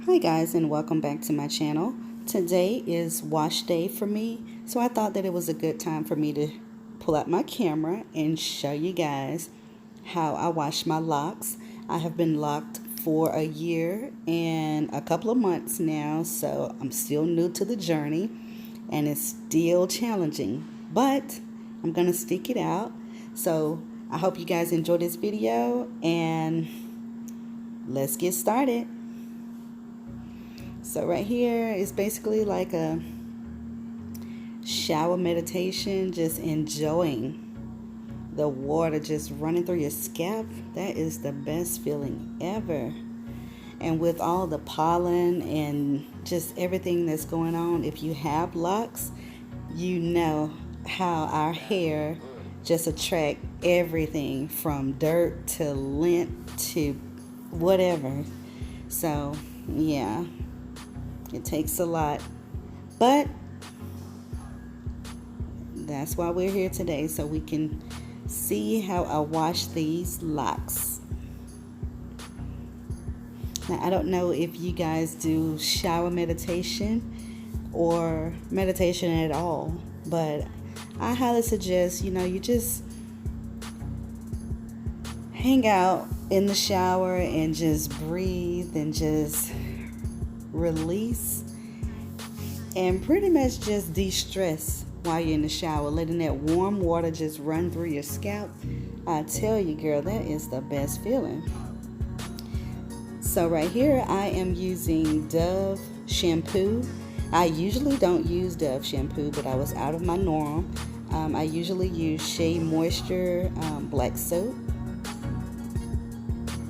Hi guys, and welcome back to my channel. Today is wash day for me, so I thought that it was a good time for me to pull out my camera and show you guys how I wash my locks. I have been locked for a year and a couple of months now, so I'm still new to the journey and it's still challenging, but I'm gonna stick it out. So I hope you guys enjoy this video and let's get started. So right here is basically like a shower meditation, just enjoying the water just running through your scalp. That is the best feeling ever. And with all the pollen and just everything that's going on, if you have locks, you know how our hair just attract everything from dirt to lint to whatever. So yeah, it takes a lot, but that's why we're here today, so we can see how I wash these locks. Now, I don't know if you guys do shower meditation or meditation at all, but I highly suggest, you just hang out in the shower and just breathe and just release and pretty much just de-stress while you're in the shower, letting that warm water just run through your scalp. I tell you, girl, that is the best feeling. So right here I am using Dove shampoo. I usually don't use Dove shampoo, but I was out of my norm. I usually use Shea Moisture black soap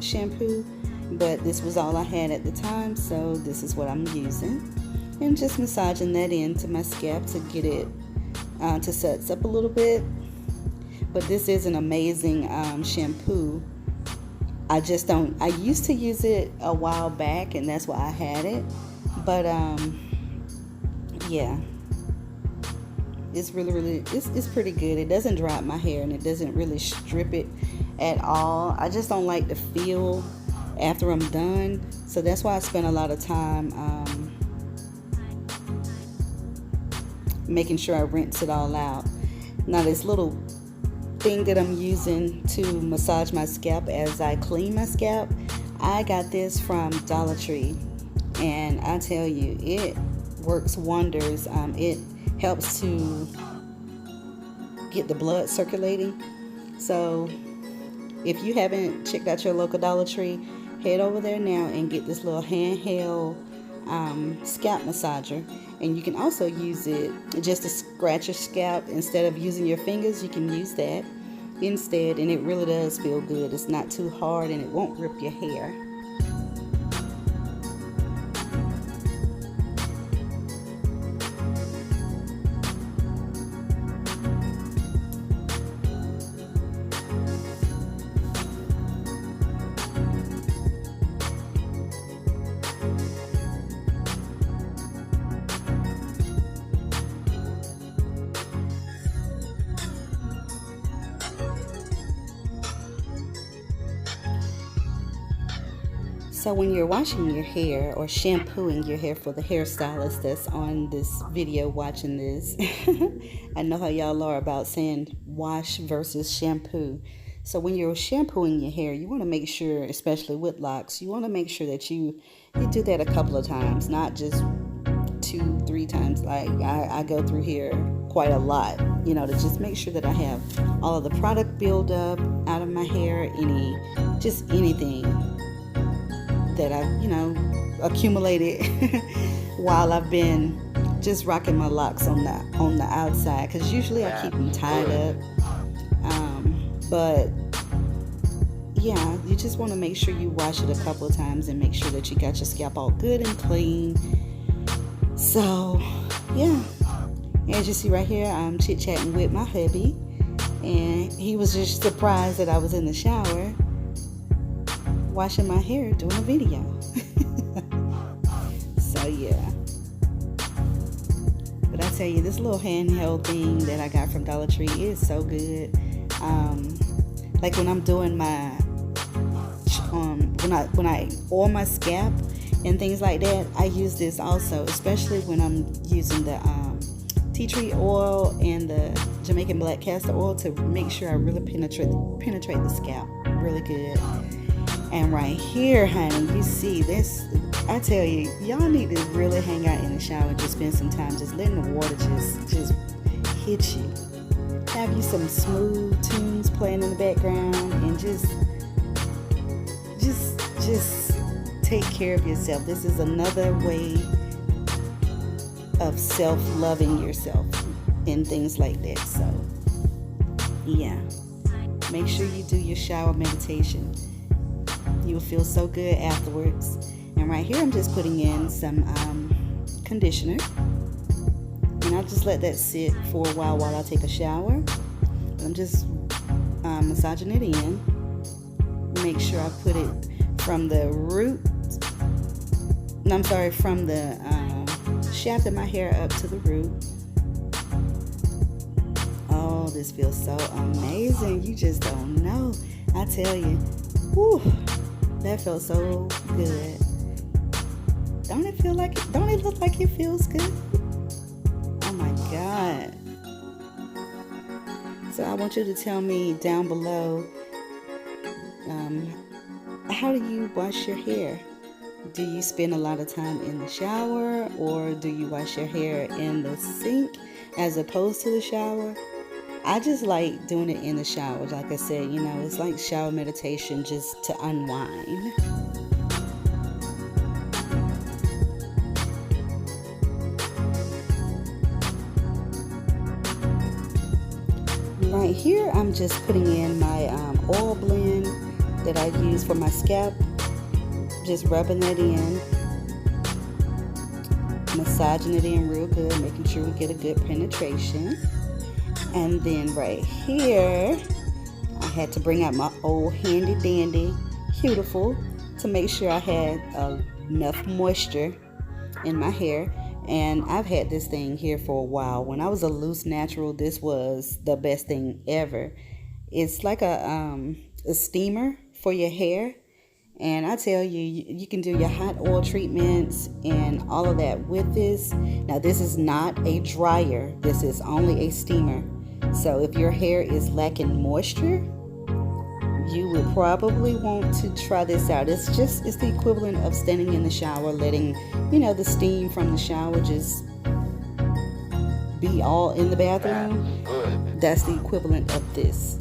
shampoo, but this was all I had at the time, so this is what I'm using, and just massaging that into my scalp to get it to suds up a little bit. But this is an amazing shampoo. I used to use it a while back, and that's why I had it, but yeah, it's really it's pretty good. It doesn't dry out my hair, and it doesn't really strip it at all. I just don't like the feel after I'm done, so that's why I spend a lot of time making sure I rinse it all out. Now this little thing that I'm using to massage my scalp as I clean my scalp, I got this from Dollar Tree, and I tell you, it works wonders. It helps to get the blood circulating. So if you haven't checked out your local Dollar Tree, head over there now and get this little handheld scalp massager. And you can also use it just to scratch your scalp. Instead of using your fingers, you can use that instead, and it really does feel good. It's not too hard and it won't rip your hair. So when you're washing your hair or shampooing your hair, for the hairstylist that's on this video watching this, I know how y'all are about saying wash versus shampoo. So when you're shampooing your hair, you want to make sure, especially with locks, you want to make sure that you do that a couple of times, not just 2-3 times. Like I go through here quite a lot, to just make sure that I have all of the product buildup out of my hair, anything that I've accumulated while I've been just rocking my locks on the outside, because usually I keep them tied up, but yeah, you just want to make sure you wash it a couple of times and make sure that you got your scalp all good and clean. So yeah, as you see right here, I'm chit-chatting with my hubby, and he was just surprised that I was in the shower washing my hair doing a video. So yeah, but I tell you, this little handheld thing that I got from Dollar Tree is so good. Like when I'm doing my when I oil my scalp and things like that, I use this also, especially when I'm using the tea tree oil and the Jamaican black castor oil to make sure I really penetrate the scalp really good. And right here, honey, you see this. I tell you, y'all need to really hang out in the shower and just spend some time just letting the water just hit you. Have you some smooth tunes playing in the background and just take care of yourself. This is another way of self-loving yourself and things like that. So yeah, make sure you do your shower meditation. You'll feel so good afterwards. And right here I'm just putting in some conditioner, and I'll just let that sit for a while I take a shower. I'm just massaging it in. Make sure I put it from the root, from the shaft of my hair up to the root. Oh, this feels so amazing. You just don't know. I tell you, whew, that felt so good. Don't it feel like it? Don't it look like it feels good? Oh my God. So I want you to tell me down below, how do you wash your hair? Do you spend a lot of time in the shower, or do you wash your hair in the sink as opposed to the shower? I just like doing it in the shower. Like I said, it's like shower meditation just to unwind. Right here, I'm just putting in my oil blend that I use for my scalp. Just rubbing that in, massaging it in real good, making sure we get a good penetration. And then right here, I had to bring out my old handy dandy Huetiful to make sure I had enough moisture in my hair. And I've had this thing here for a while. When I was a loose natural, this was the best thing ever. It's like a steamer for your hair. And I tell you, you can do your hot oil treatments and all of that with this. Now, this is not a dryer. This is only a steamer. So if your hair is lacking moisture, you would probably want to try this out. It's the equivalent of standing in the shower, letting, the steam from the shower just be all in the bathroom. That's the equivalent of this.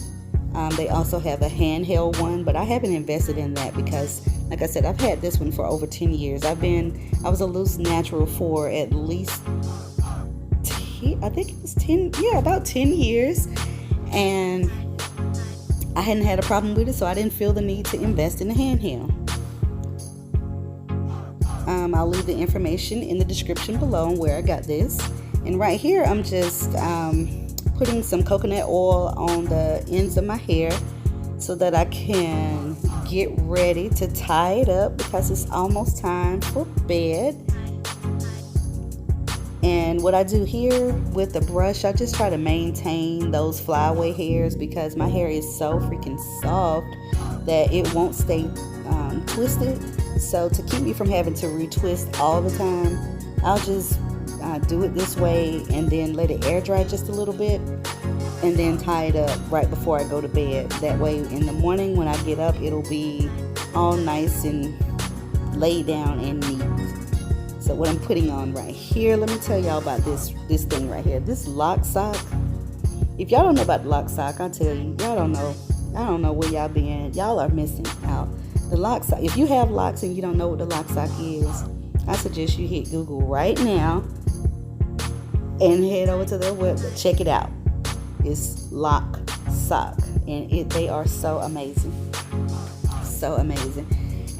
They also have a handheld one, but I haven't invested in that because, like I said, I've had this one for over 10 years. I was a loose natural for at least, about 10 years. And I hadn't had a problem with it, so I didn't feel the need to invest in a handheld. I'll leave the information in the description below on where I got this. And right here, I'm just putting some coconut oil on the ends of my hair so that I can get ready to tie it up because it's almost time for bed. And what I do here with the brush, I just try to maintain those flyaway hairs because my hair is so freaking soft that it won't stay twisted. So to keep me from having to retwist all the time, I'll just do it this way and then let it air dry just a little bit and then tie it up right before I go to bed. That way in the morning when I get up, it'll be all nice and laid down and neat. So what I'm putting on right here, let me tell y'all about this thing right here. This lock sock. If y'all don't know about the lock sock, I tell you, y'all don't know. I don't know where y'all been. Y'all are missing out. The lock sock. If you have locks and you don't know what the lock sock is, I suggest you hit Google right now and head over to their website. Check it out. It's lock sock, and they are so amazing, so amazing.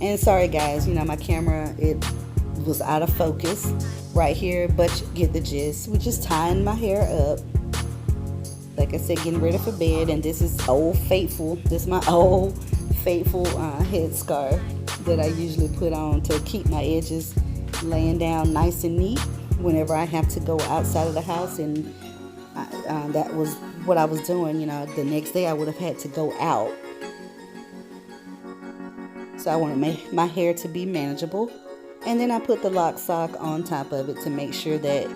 And sorry guys, my camera, it was out of focus right here, but you get the gist. We're just tying my hair up, like I said, getting ready for bed. And this is Old Faithful. This is my Old Faithful headscarf that I usually put on to keep my edges laying down nice and neat whenever I have to go outside of the house. And that was what I was doing. The next day I would have had to go out. So I want my hair to be manageable. And then I put the lock sock on top of it to make sure that,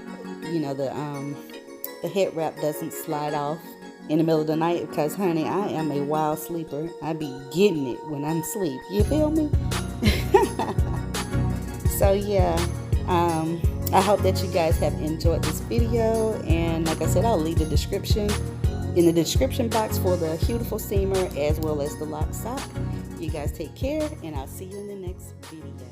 you know, the head wrap doesn't slide off in the middle of the night, because honey, I am a wild sleeper. I be getting it when I'm asleep. You feel me? So yeah, I hope that you guys have enjoyed this video, and like I said, I'll leave the description in the description box for the Huetiful steamer as well as the lock sock. You guys take care, and I'll see you in the next video.